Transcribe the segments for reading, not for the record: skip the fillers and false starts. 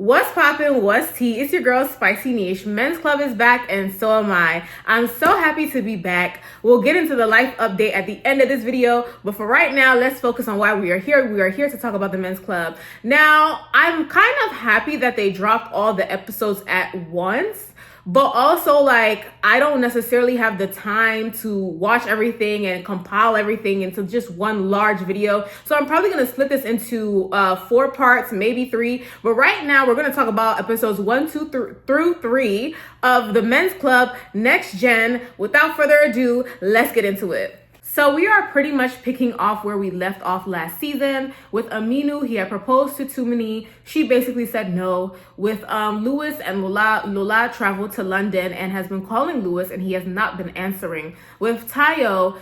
What's poppin'? What's tea? It's your girl, Spicy Niche. Men's Club is back, and so am I. I'm so happy to be back. We'll get into the life update at the end of this video, but for right now, let's focus on why we are here. We are here to talk about the Men's Club. Now, I'm kind of happy that they dropped all the episodes at once, but also, I don't necessarily have the time to watch everything and compile everything into just one large video. So I'm probably going to split this into 4 parts, maybe 3. But right now, we're going to talk about episodes 1, 2 through 3 of the Men's Club Next Gen. Without further ado, let's get into it. So we are pretty much picking off where we left off last season. With Aminu, he had proposed to Tumini. She basically said no. With Lewis and Lola traveled to London and has been calling Lewis, and he has not been answering. With Tayo,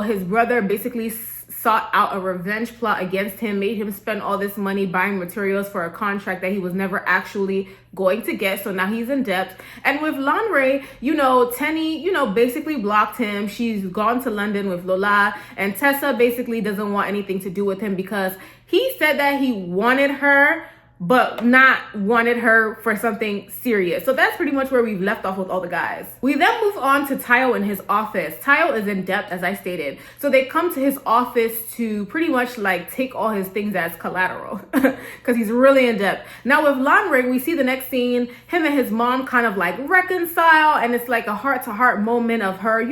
his brother basically sought out a revenge plot against him, made him spend all this money buying materials for a contract that he was never actually going to get, so now he's in debt. And with Lanre, Tenny, basically blocked him. She's gone to London with Lola, and Tessa basically doesn't want anything to do with him because he said that he wanted her, but not wanted her for something serious. So that's pretty much where we've left off with all the guys. We then move on to Tayo in his office. Tayo is in debt, as I stated. So they come to his office to pretty much take all his things as collateral because he's really in debt. Now with Lanre, we see the next scene, him and his mom kind of reconcile, and it's like a heart-to-heart moment of her,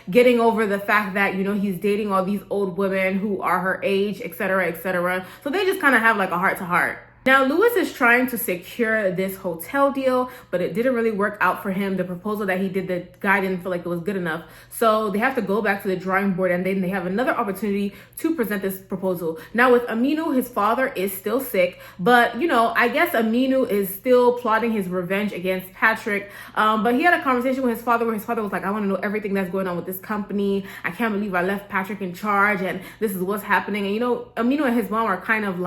getting over the fact that, he's dating all these old women who are her age, etc., etc. So they just kind of have a heart-to-heart. Now, Lewis is trying to secure this hotel deal, but it didn't really work out for him. The proposal that he did, the guy didn't feel like it was good enough. So they have to go back to the drawing board, and then they have another opportunity to present this proposal. Now, with Aminu, his father is still sick, but, I guess Aminu is still plotting his revenge against Patrick. But he had a conversation with his father where his father was like, I want to know everything that's going on with this company. I can't believe I left Patrick in charge, and this is what's happening. And, Aminu and his mom are kind of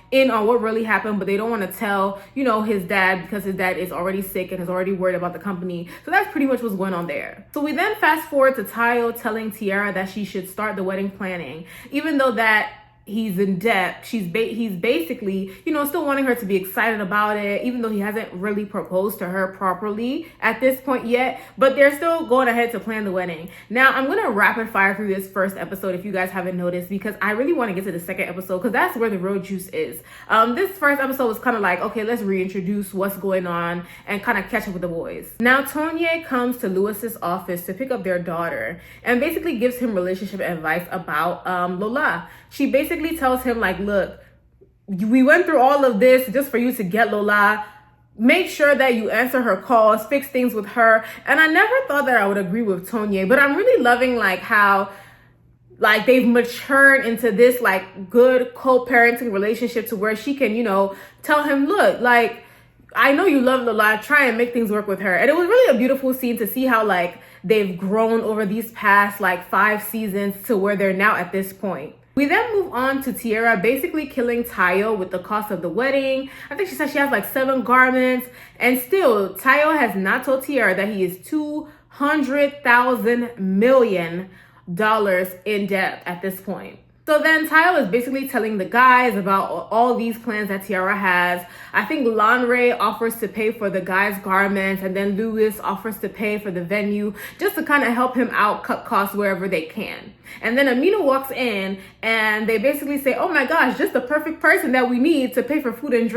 in on what really happened, but they don't want to tell, his dad because his dad is already sick and is already worried about the company. So that's pretty much what's going on there. So we then fast forward to Tayo telling Tiara that she should start the wedding planning, even though that he's in debt. He's basically, still wanting her to be excited about it, even though he hasn't really proposed to her properly at this point yet, but they're still going ahead to plan the wedding. Now, I'm going to rapid fire through this first episode if you guys haven't noticed, because I really want to get to the second episode because that's where the real juice is. This first episode was kind of okay, let's reintroduce what's going on and kind of catch up with the boys. Now, Tonye comes to Lewis's office to pick up their daughter and basically gives him relationship advice about Lola. She basically tells him look, we went through all of this just for you to get Lola. Make sure that you answer her calls, fix things with her. And I never thought that I would agree with Tonye, but I'm really loving how they've matured into this good co-parenting relationship to where she can, tell him, look, I know you love Lola, try and make things work with her. And it was really a beautiful scene to see how they've grown over these past 5 seasons to where they're now at this point. We then move on to Tiara basically killing Tayo with the cost of the wedding. I think she said she has 7 garments, and still Tayo has not told Tiara that he is $200,000 million in debt at this point. So then Tayo is basically telling the guys about all these plans that Tiara has. I think Lanre offers to pay for the guys' garments, and then Lewis offers to pay for the venue just to kind of help him out, cut costs wherever they can. And then Aminu walks in and they basically say, oh my gosh, just the perfect person that we need to pay for food and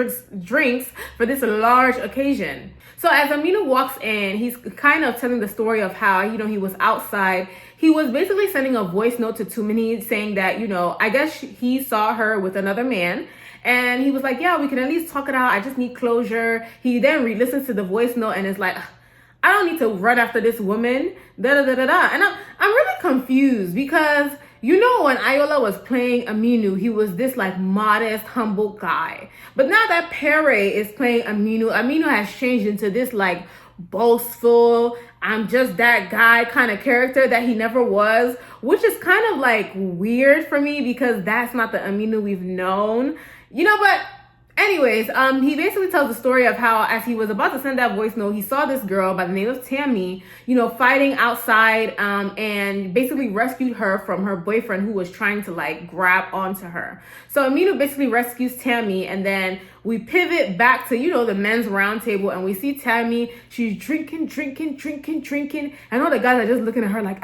drinks for this large occasion. So as Aminu walks in, he's kind of telling the story of how, he was outside. He was basically sending a voice note to Tumini saying that, I guess he saw her with another man. And he was like, yeah, we can at least talk it out. I just need closure. He then re-listens to the voice note and is like, I don't need to run after this woman. Da-da-da-da-da. And I'm really confused because, when Ayola was playing Aminu, he was this modest, humble guy. But now that Pere is playing Aminu has changed into this boastful, I'm just that guy kind of character that he never was, which is kind of weird for me because that's not the Aminu we've known, but Anyways, he basically tells the story of how, as he was about to send that voice note, he saw this girl by the name of Tammy, fighting outside, and basically rescued her from her boyfriend who was trying to like grab onto her. So Aminu basically rescues Tammy, and then we pivot back to, the men's round table, and we see Tammy, she's drinking, and all the guys are just looking at her like,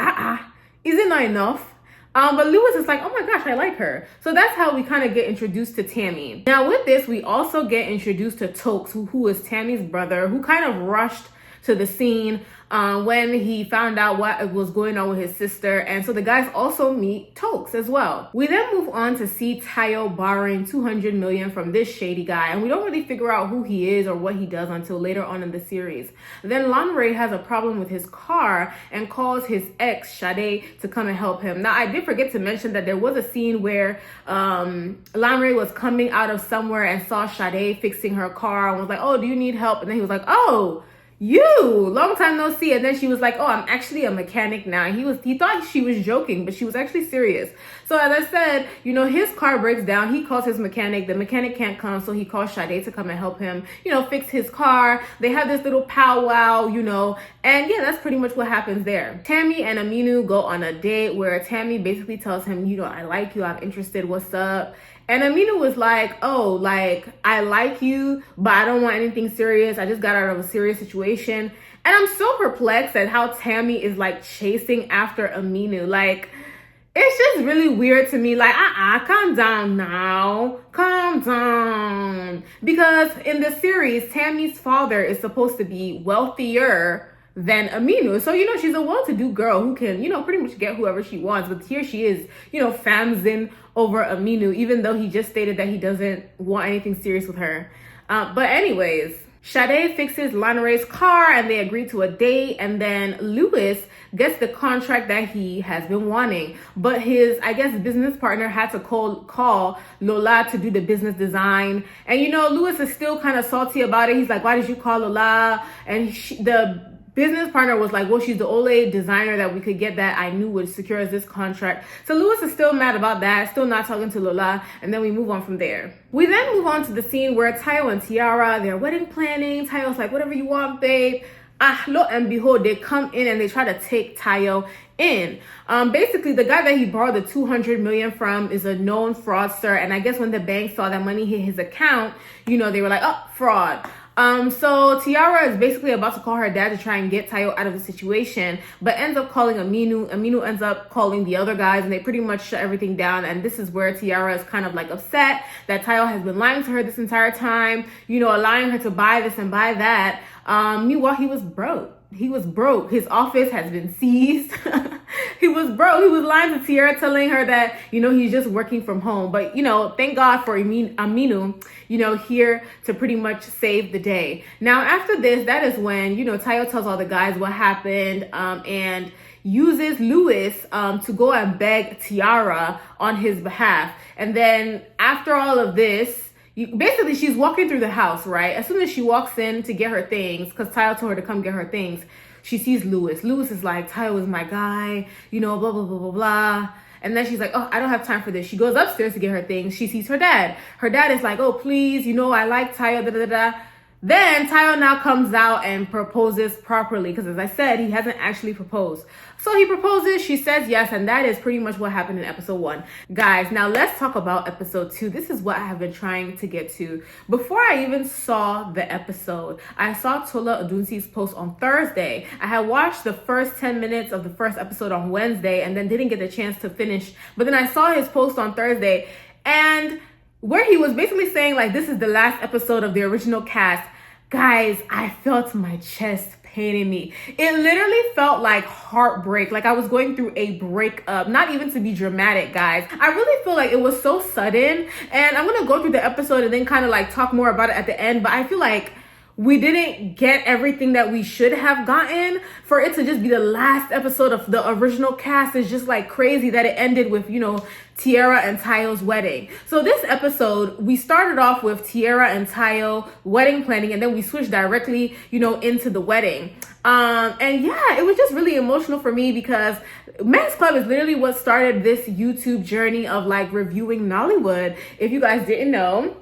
is it not enough? But Lewis is like, oh my gosh, I like her. So that's how we kind of get introduced to Tammy. Now with this, we also get introduced to Tokes, who is Tammy's brother, who kind of rushed to the scene when he found out what was going on with his sister. And so the guys also meet Tokes as well. We then move on to see Tayo borrowing $200 million from this shady guy, and we don't really figure out who he is or what he does until later on in the series. Then Lanray has a problem with his car and calls his ex Sade to come and help him. Now I did forget to mention that there was a scene where Lanray was coming out of somewhere and saw Sade fixing her car and was like, oh, do you need help? And then he was like, oh, you, long time no see. And then she was like, oh, I'm actually a mechanic now. He thought she was joking, but she was actually serious. So as I said, his car breaks down. He calls his mechanic. The mechanic can't come, so he calls Sade to come and help him, fix his car. They have this little powwow, and yeah, that's pretty much what happens there. Tammy and Aminu go on a date where Tammy basically tells him, I like you, I'm interested, what's up? And Aminu was like, oh, like, I like you, but I don't want anything serious. I just got out of a serious situation. And I'm so perplexed at how Tammy is like chasing after Aminu. Like, it's just really weird to me. Like, calm down now. Calm down. Because in the series, Tammy's father is supposed to be wealthier than Aminu. So, she's a well-to-do girl who can, pretty much get whoever she wants. But here she is, famsing over Aminu, even though he just stated that he doesn't want anything serious with her. But anyways, Sade fixes Lanray's car and they agree to a date. And then Lewis gets the contract that he has been wanting. But his, business partner had to call Lola to do the business design. And, Lewis is still kind of salty about it. He's like, why did you call Lola? And the business partner was like, well, she's the only designer that we could get that I knew would secure us this contract. So Lewis is still mad about that, still not talking to Lola, and then we move on from there. We then move on to the scene where Tayo and Tiara, they're wedding planning. Tayo's like, whatever you want, babe. Lo and behold, they come in and they try to take Tayo in. Basically, the guy that he borrowed the $200 million from is a known fraudster, and I guess when the bank saw that money hit his account, they were like, oh, fraud. So Tiara is basically about to call her dad to try and get Tayo out of the situation, but ends up calling Aminu. Aminu ends up calling the other guys, and they pretty much shut everything down. And this is where Tiara is kind of like upset that Tayo has been lying to her this entire time, allowing her to buy this and buy that. Meanwhile, he was broke. His office has been seized. He was broke. He was lying to Tiara, telling her that, he's just working from home. But, thank God for Aminu, here to pretty much save the day. Now, after this, that is when, Tayo tells all the guys what happened, and uses Lewis to go and beg Tiara on his behalf. And then after all of this, basically, she's walking through the house, right? As soon as she walks in to get her things, because Tayo told her to come get her things, she sees Lewis. Lewis is like, Tayo is my guy, blah, blah, blah, blah, blah. And then she's like, oh, I don't have time for this. She goes upstairs to get her things. She sees her dad. Her dad is like, oh, please, I like Tayo, da, da, da, da. Then Tayo now comes out and proposes properly, because as I said, he hasn't actually proposed. So he proposes, she says yes, and that is pretty much what happened in episode 1. Guys, now let's talk about episode 2. This is what I have been trying to get to. Before I even saw the episode, I saw Tola Odunsi's post on Thursday. I had watched the first 10 minutes of the first episode on Wednesday and then didn't get the chance to finish. But then I saw his post on Thursday, and where he was basically saying like, this is the last episode of the original cast. Guys, I felt my chest paining me. It literally felt like heartbreak, like I was going through a breakup. Not even to be dramatic, guys. I really feel like it was so sudden, and I'm gonna go through the episode and then kind of like talk more about it at the end, but I feel like we didn't get everything that we should have gotten. For it to just be the last episode of the original cast is just like crazy that it ended with, Tiara and Tayo's wedding. So this episode, we started off with Tiara and Tayo wedding planning, and then we switched directly, into the wedding. And yeah, it was just really emotional for me because Men's Club is literally what started this YouTube journey of like reviewing Nollywood. If you guys didn't know,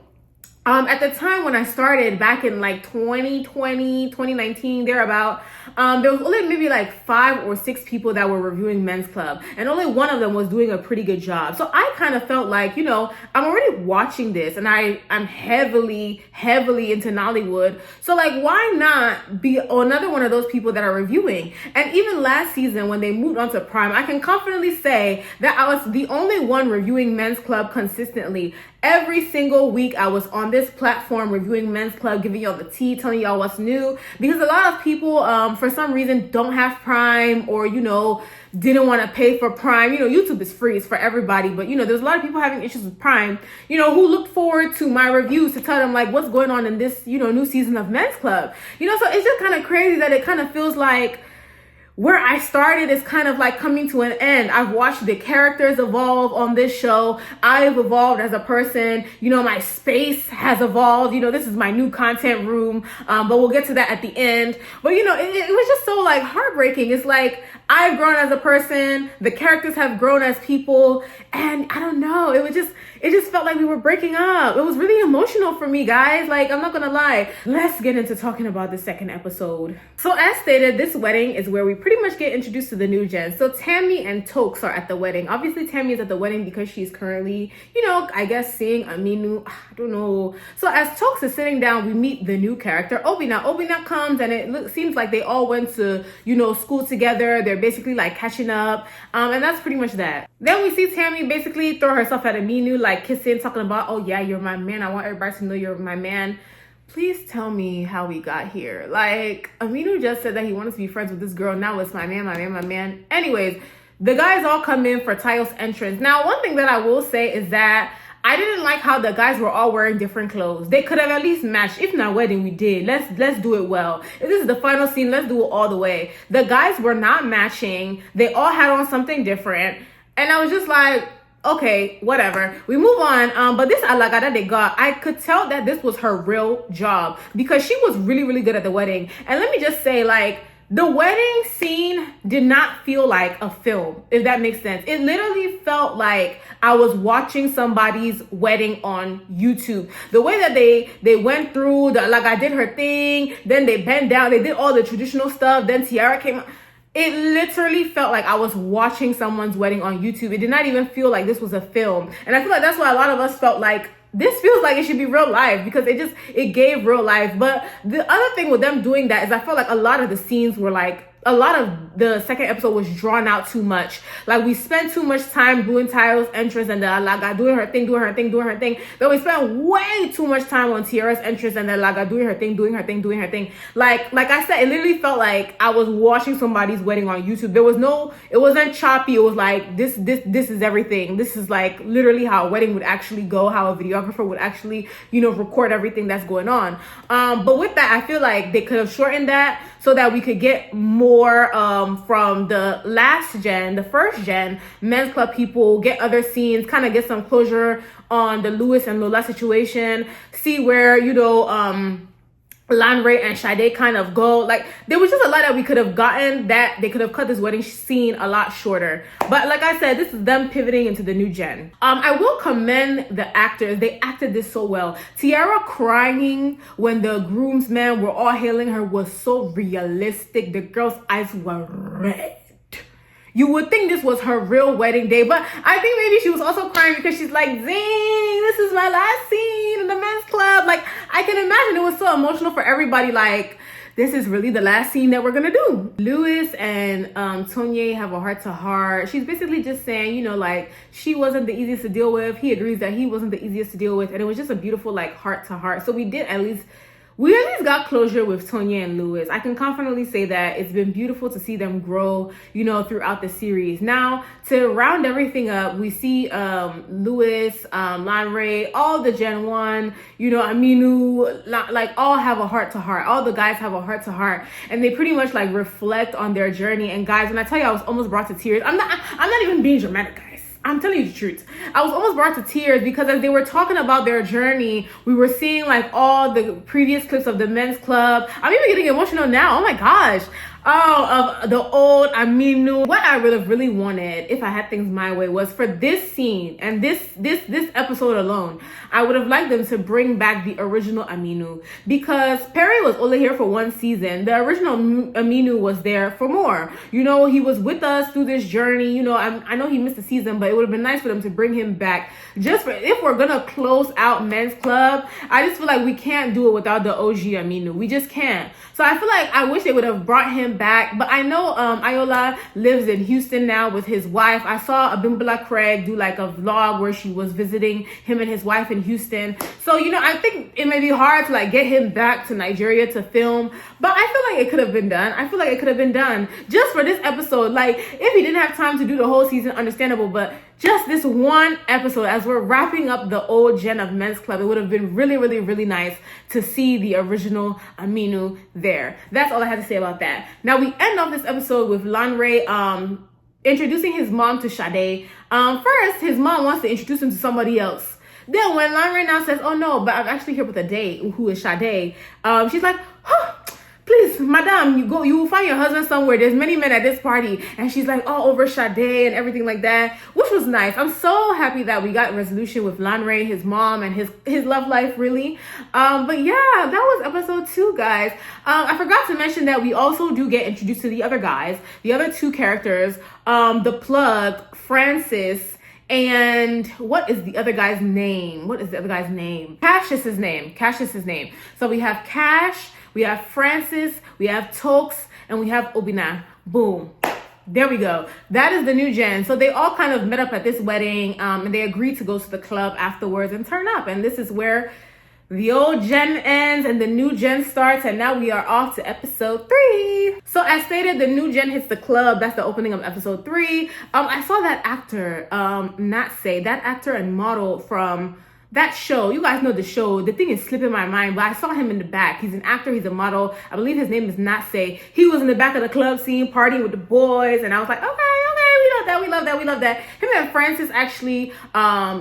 At the time when I started back in like 2020, 2019, thereabout, there was only maybe like 5 or 6 people that were reviewing Men's Club, and only one of them was doing a pretty good job. So I kind of felt like, I'm already watching this, and I'm heavily into Nollywood. So like, why not be another one of those people that are reviewing? And even last season when they moved on to Prime, I can confidently say that I was the only one reviewing Men's Club consistently. Every single week I was on this platform reviewing Men's Club, giving y'all the tea, telling y'all what's new, because a lot of people for some reason don't have Prime, or didn't want to pay for Prime. YouTube is free, it's for everybody, but there's a lot of people having issues with Prime, who look forward to my reviews to tell them like what's going on in this new season of Men's Club. So it's just kind of crazy that it kind of feels like where I started is kind of like coming to an end. I've watched the characters evolve on this show. I've evolved as a person. My space has evolved. This is my new content room. But we'll get to that at the end. But it was just so like heartbreaking. It's like I've grown as a person. The characters have grown as people. And I don't know. It just felt like we were breaking up. It was really emotional for me, guys. Like, I'm not gonna lie. Let's get into talking about the second episode. So as stated, this wedding is where we pretty much get introduced to the new gen. So Tammy and Tokes are at the wedding. Obviously, Tammy is at the wedding because she's currently, I guess, seeing Aminu. I don't know. So as Tokes is sitting down, we meet the new character, Obina. Obina comes, and it seems like they all went to, school together. They're basically like catching up. And that's pretty much that. Then we see Tammy basically throw herself at Aminu, like kissing, talking about, oh yeah, you're my man. I want everybody to know you're my man. Please tell me how we got here. Like, Aminu just said that he wanted to be friends with this girl. Now it's my man, my man, my man. Anyways, the guys all come in for Tayo's entrance. Now, one thing that I will say is that I didn't like how the guys were all wearing different clothes. They could have at least matched. If not wedding, we did. Let's do it well. If this is the final scene, let's do it all the way. The guys were not matching. They all had on something different. And I was just like, okay, whatever. We move on. But this Alagada they got, I could tell that this was her real job because she was really, really good at the wedding. And let me just say, like, the wedding scene did not feel like a film, if that makes sense. It literally felt like I was watching somebody's wedding on YouTube. The way that they went through, like I did her thing, then they bent down, they did all the traditional stuff, then Tiara came out. It literally felt like I was watching someone's wedding on YouTube. It did not even feel like this was a film. And I feel like that's why a lot of us felt like this feels like it should be real life, because it gave real life. But the other thing with them doing that is I felt like a lot of the scenes were like, a lot of the second episode was drawn out too much. Like, we spent too much time doing Tayo's entrance and the Alaga doing her thing. Then we spent way too much time on Tiara's entrance and the Alaga doing her thing. Like I said, it literally felt like I was watching somebody's wedding on YouTube. It wasn't choppy. It was like, this is everything. This is like literally how a wedding would actually go, how a videographer would actually, record everything that's going on. But with that, I feel like they could have shortened that so that we could get more from the first gen Men's Club people, get other scenes, kind of get some closure on the Lewis and Lola situation, see where, Lanre and Sade kind of go. Like, there was just a lot that we could have gotten that they could have cut this wedding scene a lot shorter. But like I said, this is them pivoting into the new gen. I will commend the actors. They acted this so well. Tiara crying when the groomsmen were all hailing her was so realistic. The girl's eyes were red. You would think this was her real wedding day, but I think maybe she was also crying because she's like, dang, this is my last scene in the Men's Club. Like, I can imagine it was so emotional for everybody. Like, this is really the last scene that we're gonna do. Lewis and Tonye have a heart-to-heart. She's basically just saying, like, she wasn't the easiest to deal with. He agrees that he wasn't the easiest to deal with. And it was just a beautiful, like, heart-to-heart. So we at least got closure with Tonye and Lewis. I can confidently say that it's been beautiful to see them grow, throughout the series. Now, to round everything up, we see Lewis, Lanre, all the Gen 1, Aminu, like, all have a heart-to-heart. All the guys have a heart-to-heart. And they pretty much, like, reflect on their journey. And guys, when I tell you I was almost brought to tears, I'm not even being dramatic, guys. I'm telling you the truth. I was almost brought to tears because as they were talking about their journey, we were seeing like all the previous clips of the Men's Club. I'm even getting emotional now. Oh my gosh. Oh, of the old Aminu. What I would have really wanted, if I had things my way, was for this scene and this episode alone, I would have liked them to bring back the original Aminu, because Perry was only here for one season. The original Aminu was there for more. You know, he was with us through this journey. You know, I know he missed a season, but it would have been nice for them to bring him back. Just for, if we're gonna close out Men's Club, I just feel like we can't do it without the OG Aminu. We just can't. So I feel like I wish they would have brought him back. But I know Ayola lives in Houston now with his wife. I saw Abimbola Craig do like a vlog where she was visiting him and his wife in Houston. So, you know, I think it may be hard to like get him back to Nigeria to film. But I feel like it could have been done. I feel like it could have been done just for this episode. Like, if he didn't have time to do the whole season, understandable. But just this one episode, as we're wrapping up the old gen of Men's Club, it would have been really, really, really nice to see the original Aminu there. That's all I have to say about that. Now, we end off this episode with Lanre introducing his mom to Sade. First, his mom wants to introduce him to somebody else. Then when Lanre now says, oh no, but I'm actually here with a date who is Sade, she's like, huh, please, madam, you will find your husband somewhere. There's many men at this party. And she's like, oh, over Sade and everything like that, which was nice. I'm so happy that we got resolution with Lanre, his mom, and his love life, really. But yeah, that was episode 2, guys. I forgot to mention that we also do get introduced to the other guys, the other 2 characters, the plug, Francis, and what is the other guy's name? Cash is his name. So we have Cash, we have Francis, we have Tokes, and we have Obina. Boom. There we go. That is the new gen. So they all kind of met up at this wedding, and they agreed to go to the club afterwards and turn up. And this is where the old gen ends and the new gen starts, and now we are off to episode 3. So as stated, the new gen hits the club. That's the opening of episode 3. I saw that actor, that actor and model from that show. You guys know the show. The thing is slipping my mind, but I saw him in the back. He's an actor, he's a model. I believe his name is Natse. He was in the back of the club scene partying with the boys, and I was like, okay, we love that. Him and Francis actually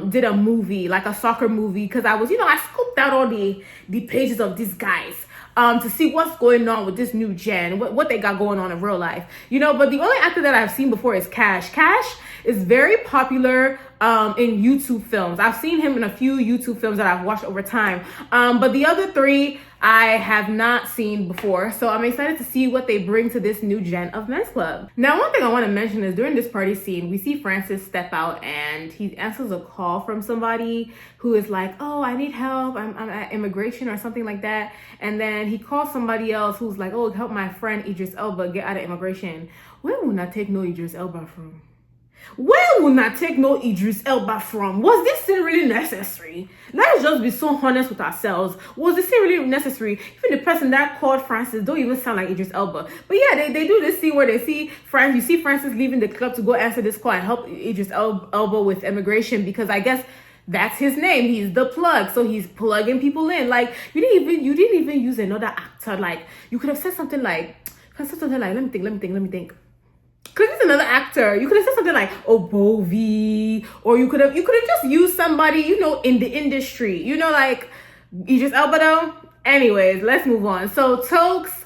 did a movie, like a soccer movie, because I scooped out all the pages of these guys to see what's going on with this new gen, what they got going on in real life, but the only actor that I've seen before is Cash. Cash is very popular in YouTube films. I've seen him in a few YouTube films that I've watched over time, but the other 3 I have not seen before, so I'm excited to see what they bring to this new gen of Men's Club. Now, one thing I want to mention is during this party scene, we see Francis step out and he answers a call from somebody who is like, oh, I need help, I'm at immigration or something like that, and then he calls somebody else who's like, oh, help my friend Idris Elba get out of immigration. Where will not take no Idris Elba from? Where will not take no Idris Elba from? Was this scene really necessary? Let's just be so honest with ourselves. Was this scene really necessary? Even the person that called Francis don't even sound like Idris Elba. But yeah, they do this scene where they see Francis. You see Francis leaving the club to go answer this call and help Idris Elba with immigration, because I guess that's his name. He's the plug, so he's plugging people in. Like, you didn't even use another actor. Like, you could have said something like, let me think. Because it's another actor. You could have said something like Bovi, or you could have just used somebody, in the industry, like Idris Elba though. Anyways, let's move on. So Tokes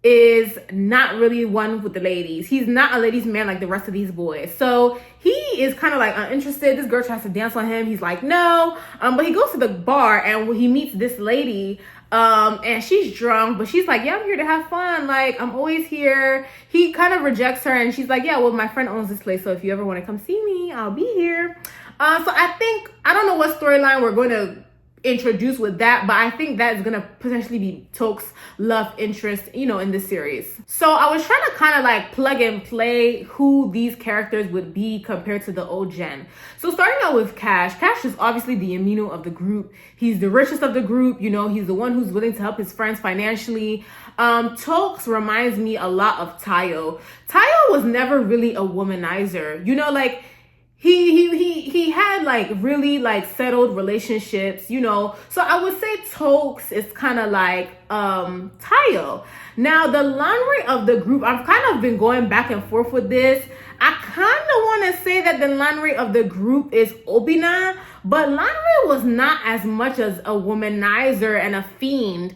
is not really one with the ladies. He's not a ladies' man like the rest of these boys. So he is kind of like uninterested. This girl tries to dance on him. He's like, no. But he goes to the bar and he meets this lady. And she's drunk, but she's like, yeah, I'm here to have fun. Like, I'm always here. He kind of rejects her, and she's like, yeah, well, my friend owns this place, so if you ever want to come see me, I'll be here. So I don't know what storyline we're going to introduce with that, but I think that is going to potentially be Toke's love interest, in this series. So I was trying to kind of like plug and play who these characters would be compared to the old gen. So starting out with Cash. Cash is obviously the Amino of the group. He's the richest of the group. He's the one who's willing to help his friends financially. Tokes reminds me a lot of Tayo. Tayo was never really a womanizer. Like, he had like really like settled relationships, so I would say Tokes is kind of like Tayo. Now the Lanre of the group, I've kind of been going back and forth with this. I kind of want to say that the Lanre of the group is Obina, but Lanre was not as much as a womanizer and a fiend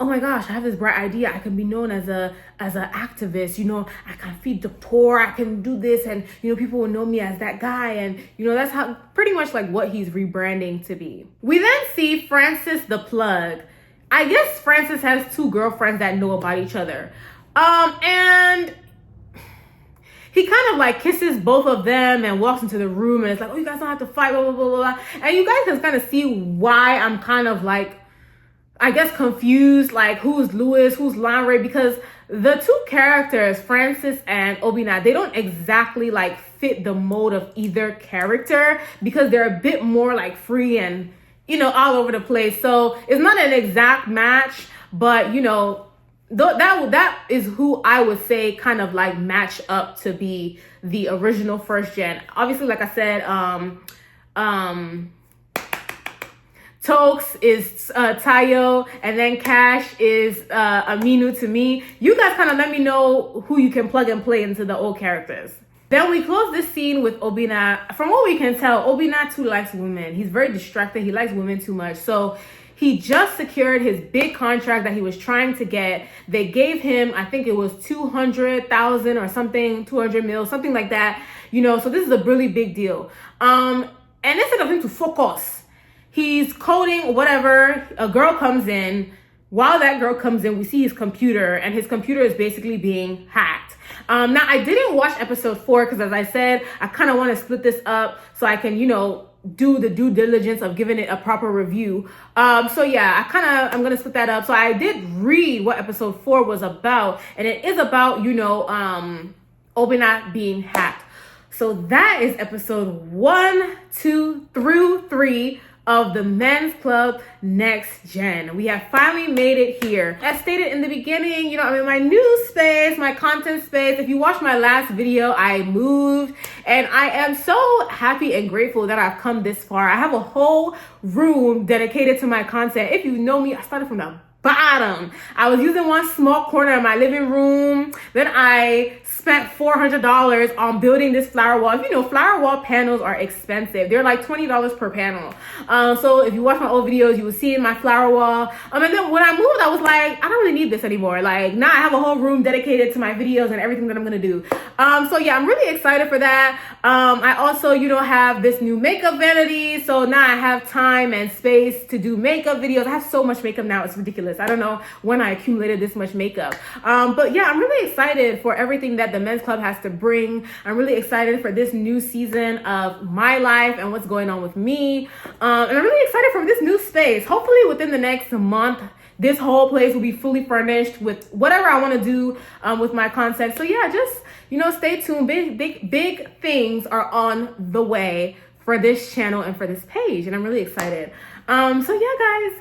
oh my gosh, I have this bright idea. I can be known as an activist. You know, I can feed the poor. I can do this, and you know, people will know me as that guy. And you know, that's how pretty much like what he's rebranding to be. We then see Francis the plug. I guess Francis has 2 girlfriends that know about each other, and he kind of like kisses both of them and walks into the room, and it's like, oh, you guys don't have to fight, blah blah blah blah. And you guys can kind of see why I'm kind of like, I guess, confused, like who's Louis, who's Lanre, because the 2 characters, Francis and Obina, they don't exactly like fit the mold of either character, because they're a bit more like free and, you know, all over the place. So it's not an exact match, but you know, that is who I would say kind of like match up to be the original first gen. Obviously, like I said, Tokes is Tayo, and then Cash is Aminu to me. You guys kind of let me know who you can plug and play into the old characters. Then we close this scene with Obina. From what we can tell, Obina too likes women. He's very distracted. He likes women too much. So he just secured his big contract that he was trying to get. They gave him, I think it was 200,000 or something, 200 mil, something like that. You know, so this is a really big deal. And instead of him to focus, he's coding whatever. A girl comes in. While that girl comes in, we see his computer, and his computer is basically being hacked. Now, I didn't watch episode 4 because, as I said, I kind of want to split this up so I can, you know, do the due diligence of giving it a proper review. So yeah, I'm gonna split that up. So I did read what episode 4 was about, and it is about, you know, Obina being hacked. So that is episode 1, 2 through 3 of the Men's Club Next Gen. We have finally made it here. As stated in the beginning, you know, I'm in my new space, my content space. If you watched my last video, I moved, and I am so happy and grateful that I've come this far. I have a whole room dedicated to my content. If you know me, I started from the bottom. I was using one small corner in my living room. Then I spent $400 on building this flower wall. If you know, flower wall panels are expensive. They're like $20 per panel. So if you watch my old videos, you will see in my flower wall. And then when I moved, I was like, I don't really need this anymore. Like, now I have a whole room dedicated to my videos and everything that I'm gonna do. So yeah, I'm really excited for that. I also, you know, have this new makeup vanity. So now I have time and space to do makeup videos. I have so much makeup now, it's ridiculous. I don't know when I accumulated this much makeup. But yeah, I'm really excited for everything that the Men's Club has to bring. I'm really excited for this new season of my life and what's going on with me. And I'm really excited for this new space. Hopefully within the next month, this whole place will be fully furnished with whatever I want to do with my content. So yeah, just, you know, stay tuned. Big things are on the way for this channel and for this page, and I'm really excited. So yeah, guys,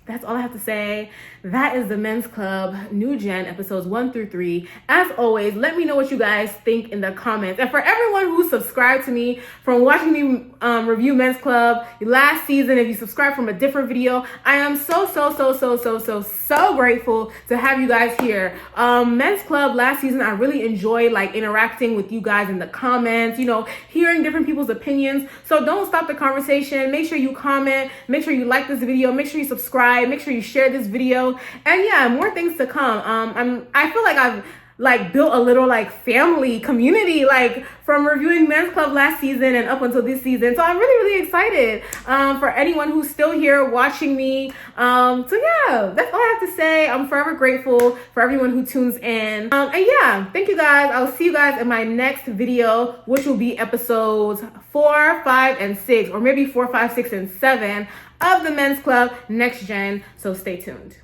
that's all I have to say. That is the Men's Club New Gen episodes 1 through 3. As always, let me know what you guys think in the comments. And for everyone who subscribed to me from watching me review Men's Club last season, if you subscribed from a different video, I am so grateful to have you guys here. Men's Club last season, I really enjoyed like interacting with you guys in the comments, you know, hearing different people's opinions. So don't stop the conversation. Make sure you comment, make sure you like this video, make sure you subscribe, make sure you share this video. And yeah, more things to come. I feel like I've like built a little like family community like from reviewing Men's Club last season and up until this season. So I'm really excited for anyone who's still here watching me. So yeah, that's all I have to say. I'm forever grateful for everyone who tunes in. And yeah, thank you guys. I'll see you guys in my next video, which will be episodes 4, 5, and 6, or maybe 4, 5, 6, and 7 of the Men's Club Next Gen. So stay tuned.